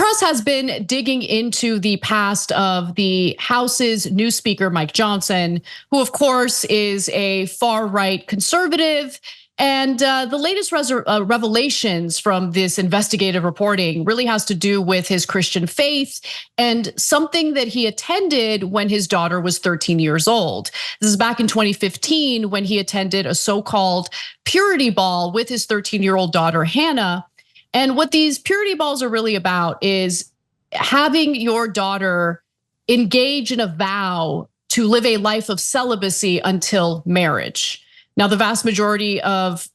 press has been digging into the past of the House's new Speaker, Mike Johnson, who of course is a far-right conservative. And the latest revelations from this investigative reporting really has to do with his Christian faith and something that he attended when his daughter was 13 years old. This is back in 2015 when he attended a so-called purity ball with his 13-year-old daughter, Hannah. And what these purity balls are really about is having your daughter engage in a vow to live a life of celibacy until marriage. Now, the vast majority of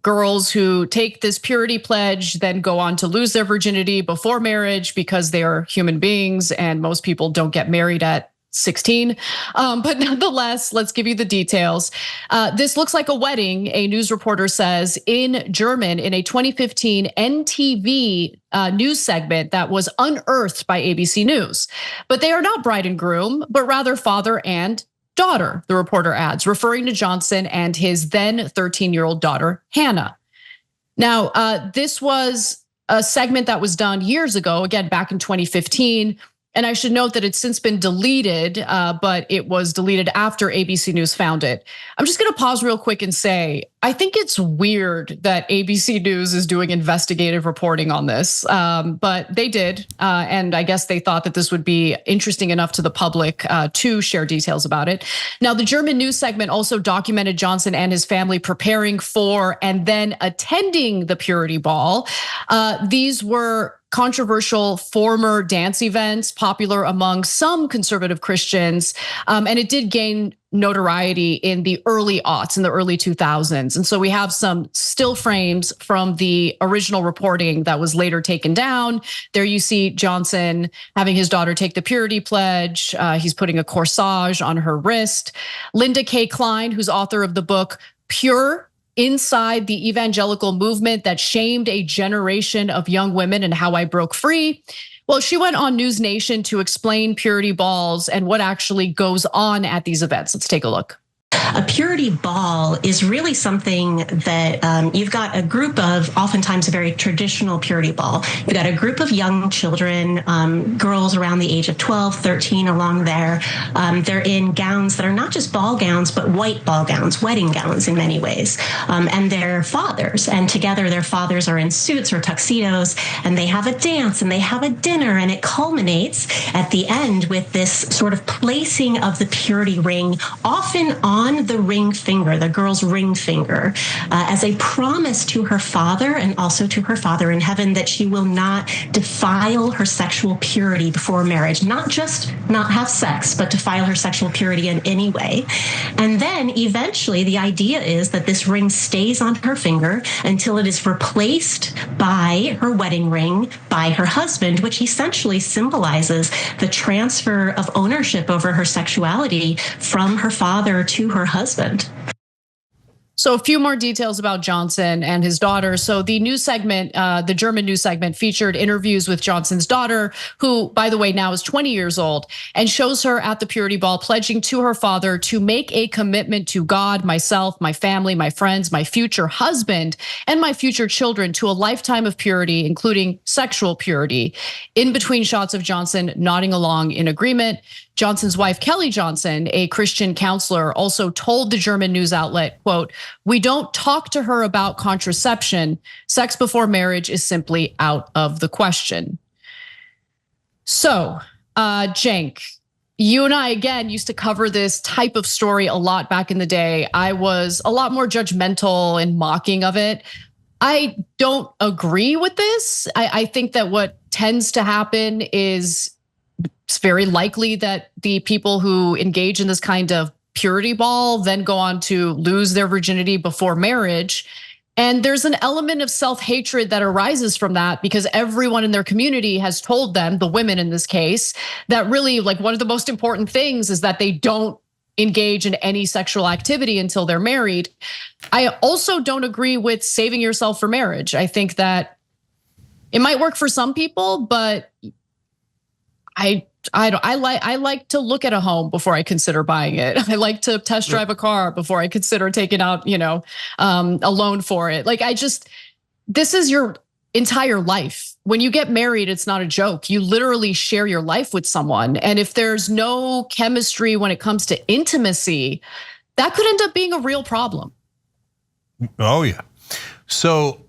girls who take this purity pledge then go on to lose their virginity before marriage because they are human beings and most people don't get married at 16. But nonetheless, let's give you the details. This looks like a wedding, a news reporter says, in German in a 2015 NTV news segment that was unearthed by ABC News. But they are not bride and groom, but rather father and daughter, the reporter adds, referring to Johnson and his then 13-year-old daughter, Hannah. Now, this was a segment that was done years ago, again, back in 2015. And I should note that it's since been deleted, but it was deleted after ABC News found it. I'm just gonna pause real quick and say, I think it's weird that ABC News is doing investigative reporting on this, but they did. And I guess they thought that this would be interesting enough to the public to share details about it. Now, the German news segment also documented Johnson and his family preparing for and then attending the purity ball. These were controversial former dance events popular among some conservative Christians. And it did gain notoriety in the early aughts, in the early 2000s. And so we have some still frames from the original reporting that was later taken down. There you see Johnson having his daughter take the purity pledge. He's putting a corsage on her wrist. Linda K. Klein, who's author of the book Pure: Inside the Evangelical Movement That Shamed a Generation of Young Women and How I Broke Free. Well, she went on News Nation to explain purity balls and what actually goes on at these events. Let's take a look. A purity ball is really something that you've got a group of, oftentimes a very traditional purity ball. You've got a group of young children, girls around the age of 12, 13, along there. They're in gowns that are not just ball gowns, but white ball gowns, wedding gowns in many ways. And they're fathers, and together their fathers are in suits or tuxedos, and they have a dance and they have a dinner, and it culminates at the end with this sort of placing of the purity ring, often on the ring finger, the girl's ring finger, as a promise to her father and also to her father in heaven that she will not defile her sexual purity before marriage, not just not have sex, but defile her sexual purity in any way. And then eventually the idea is that this ring stays on her finger until it is replaced by her wedding ring by her husband, which essentially symbolizes the transfer of ownership over her sexuality from her father to her husband. So a few more details about Johnson and his daughter. So the news segment, the German news segment, featured interviews with Johnson's daughter, who, by the way, now is 20 years old, and shows her at the purity ball pledging to her father to make a commitment to God, myself, my family, my friends, my future husband, and my future children to a lifetime of purity, including sexual purity. In between shots of Johnson nodding along in agreement, Johnson's wife, Kelly Johnson, a Christian counselor, also told the German news outlet, quote, "We don't talk to her about contraception. Sex before marriage is simply out of the question." So, Cenk, you and I, again, used to cover this type of story a lot back in the day. I was a lot more judgmental and mocking of it. I don't agree with this. I think that what tends to happen is it's very likely that the people who engage in this kind of purity ball then go on to lose their virginity before marriage. And there's an element of self-hatred that arises from that because everyone in their community has told them, the women in this case, that really like one of the most important things is that they don't engage in any sexual activity until they're married. I also don't agree with saving yourself for marriage. I think that it might work for some people, but I like to look at a home before I consider buying it. I like to test drive a car before I consider taking out, a loan for it. Like this is your entire life. When you get married, it's not a joke. You literally share your life with someone. And if there's no chemistry when it comes to intimacy, that could end up being a real problem. Oh yeah. So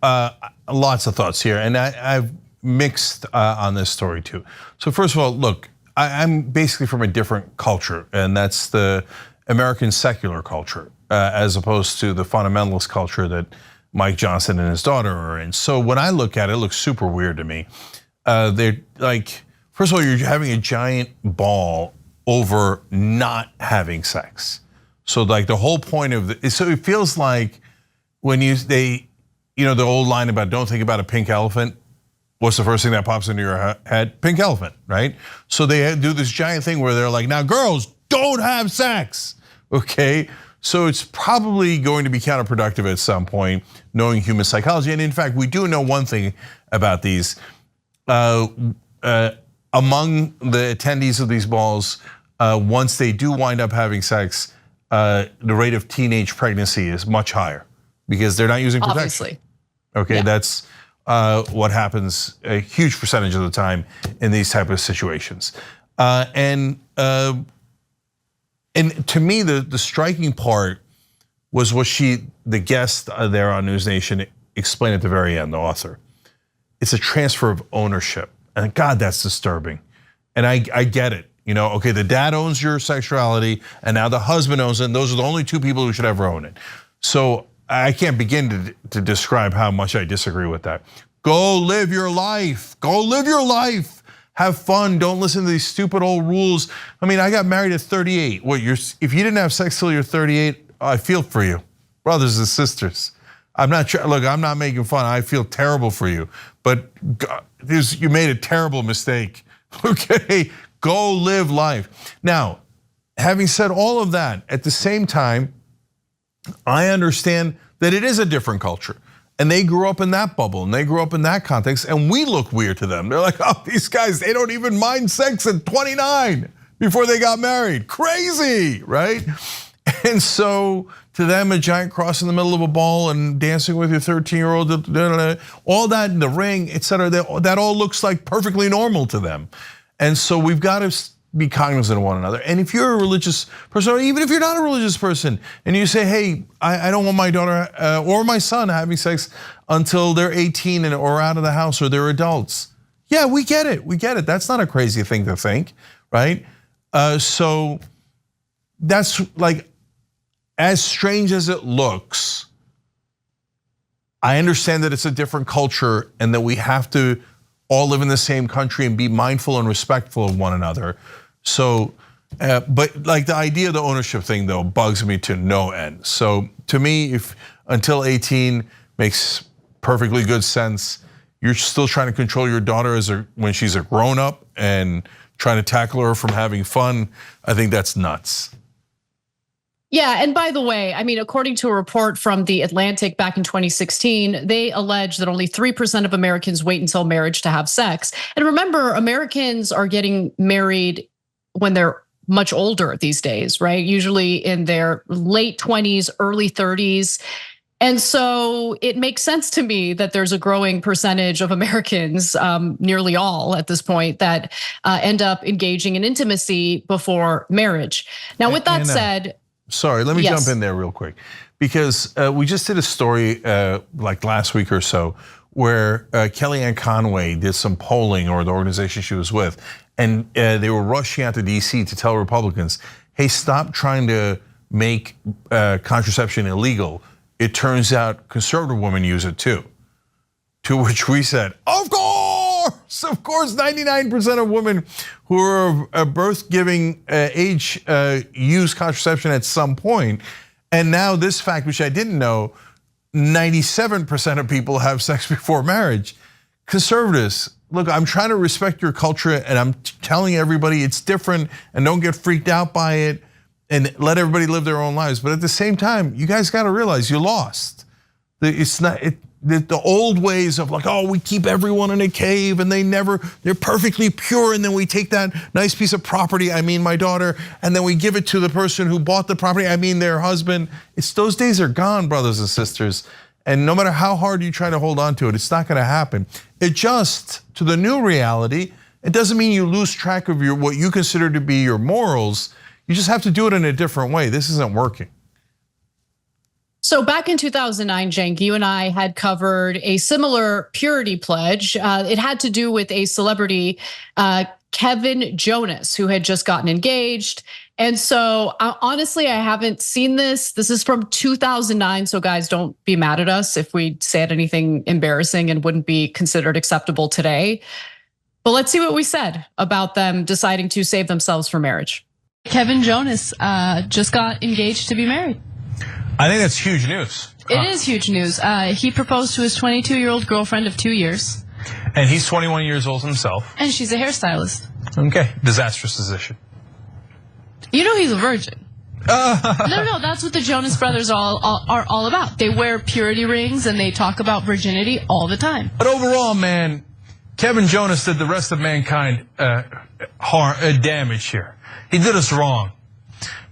lots of thoughts here, and I've mixed on this story too. So first of all, look, I'm basically from a different culture, and that's the American secular culture, as opposed to the fundamentalist culture that Mike Johnson and his daughter are in. So when I look at it, it looks super weird to me. They're like, first of all, you're having a giant ball over not having sex. So like the whole point of so it feels like when the old line about don't think about a pink elephant. What's the first thing that pops into your head? Pink elephant, right? So they do this giant thing where they're like, now girls, don't have sex, okay? So it's probably going to be counterproductive at some point, knowing human psychology. And in fact, we do know one thing about these. Among the attendees of these balls, once they do wind up having sex, the rate of teenage pregnancy is much higher because they're not using protection. Obviously. Okay, yeah. That's what happens a huge percentage of the time in these type of situations. And to me, the striking part was what the guest there on News Nation explained at the very end, the author. It's a transfer of ownership, and God, that's disturbing. And I get it. Okay, the dad owns your sexuality, and now the husband owns it, and those are the only two people who should ever own it. So I can't begin to describe how much I disagree with that. Go live your life. Go live your life. Have fun. Don't listen to these stupid old rules. I mean, I got married at 38. If you didn't have sex till you're 38, I feel for you, brothers and sisters. I'm not making fun. I feel terrible for you, but you made a terrible mistake. Okay, go live life. Now, having said all of that, at the same time, I understand that it is a different culture. And they grew up in that bubble, and they grew up in that context, and we look weird to them. They're like, oh, these guys, they don't even mind sex at 29 before they got married. Crazy, right? And so to them, a giant cross in the middle of a ball and dancing with your 13-year-old, all that in the ring, et cetera, that all looks like perfectly normal to them. And so we've got to be cognizant of one another. And if you're a religious person, or even if you're not a religious person, and you say, hey, I don't want my daughter or my son having sex until they're 18 or out of the house or they're adults. Yeah, we get it, That's not a crazy thing to think, right? So that's like, as strange as it looks, I understand that it's a different culture and that we have to all live in the same country and be mindful and respectful of one another. So, but like the idea of the ownership thing though bugs me to no end. So to me, if until 18 makes perfectly good sense, you're still trying to control your daughter when she's a grown up and trying to tackle her from having fun, I think that's nuts. Yeah, and by the way, I mean, according to a report from The Atlantic back in 2016, they allege that only 3% of Americans wait until marriage to have sex. And remember, Americans are getting married when they're much older these days, right? Usually in their late 20s, early 30s. And so it makes sense to me that there's a growing percentage of Americans, nearly all at this point, that end up engaging in intimacy before marriage. Now, with that said, sorry, let me jump in there real quick, because we just did a story like last week or so where Kellyanne Conway did some polling, or the organization she was with, and they were rushing out to DC to tell Republicans, hey, stop trying to make contraception illegal. It turns out conservative women use it too. To which we said, of course, 99% of women who are birth-giving age use contraception at some point. And now this fact, which I didn't know, 97% of people have sex before marriage. Conservatives, look, I'm trying to respect your culture, and I'm telling everybody it's different, and don't get freaked out by it, and let everybody live their own lives. But at the same time, you guys got to realize you lost. It's not the old ways of like, oh, we keep everyone in a cave and they're perfectly pure, and then we take that nice piece of property, I mean my daughter, and then we give it to the person who bought the property, I mean their husband. Those days are gone, brothers and sisters. And no matter how hard you try to hold on to it, it's not gonna happen. Adjust to the new reality. It doesn't mean you lose track of what you consider to be your morals. You just have to do it in a different way. This isn't working. So back in 2009, Cenk, you and I had covered a similar purity pledge. It had to do with a celebrity, Kevin Jonas, who had just gotten engaged. And so honestly, I haven't seen this. This is from 2009. So guys, don't be mad at us if we said anything embarrassing and wouldn't be considered acceptable today. But let's see what we said about them deciding to save themselves for marriage. Kevin Jonas just got engaged to be married. I think that's huge news. It is huge news. He proposed to his 22-year-old girlfriend of 2 years. And he's 21 years old himself. And she's a hairstylist. Okay, disastrous decision. You know he's a virgin. No, that's what the Jonas Brothers are all about. They wear purity rings and they talk about virginity all the time. But overall, man, Kevin Jonas did the rest of mankind damage here. He did us wrong.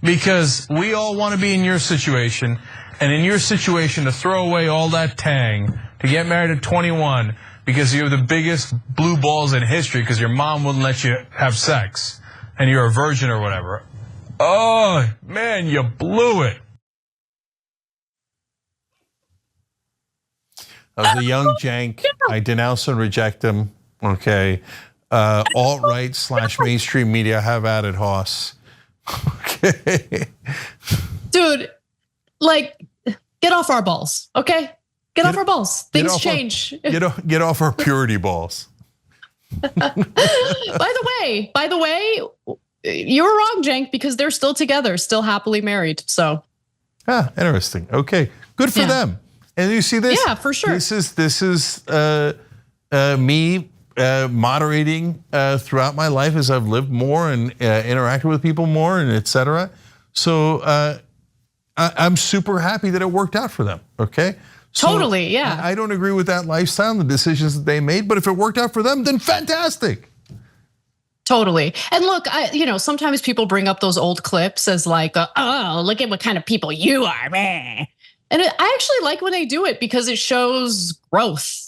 Because we all want to be in your situation, and in your situation to throw away all that tang, to get married at 21 because you have the biggest blue balls in history because your mom wouldn't let you have sex and you're a virgin or whatever. Oh, man, you blew it. I was a young Cenk. I denounce and reject him. Okay. Alt-right / mainstream media, have at it, Hoss. Okay. Dude, like, get off our balls, okay? Get off our balls. Things change. Get off our purity balls. By the way, you were wrong, Cenk, because they're still together, still happily married. So, interesting. Okay, good for them. And you see this? Yeah, for sure. This is me moderating throughout my life as I've lived more and interacted with people more and etc. So I'm super happy that it worked out for them. Okay. So totally, yeah. I don't agree with that lifestyle and the decisions that they made, but if it worked out for them, then fantastic. Totally. And look, sometimes people bring up those old clips as like, oh, look at what kind of people you are, man. And I actually like when they do it because it shows growth.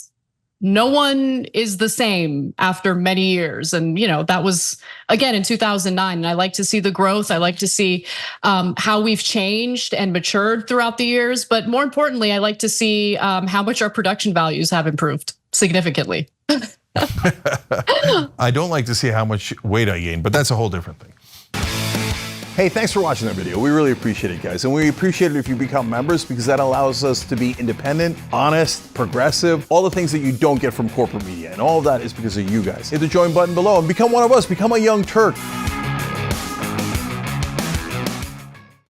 No one is the same after many years. And that was, again, in 2009. And I like to see the growth. I like to see how we've changed and matured throughout the years. But more importantly, I like to see how much our production values have improved significantly. I don't like to see how much weight I gained, but that's a whole different thing. Hey, thanks for watching that video. We really appreciate it, guys. And we appreciate it if you become members because that allows us to be independent, honest, progressive, all the things that you don't get from corporate media. And all of that is because of you guys. Hit the join button below and become one of us, become a young Turk.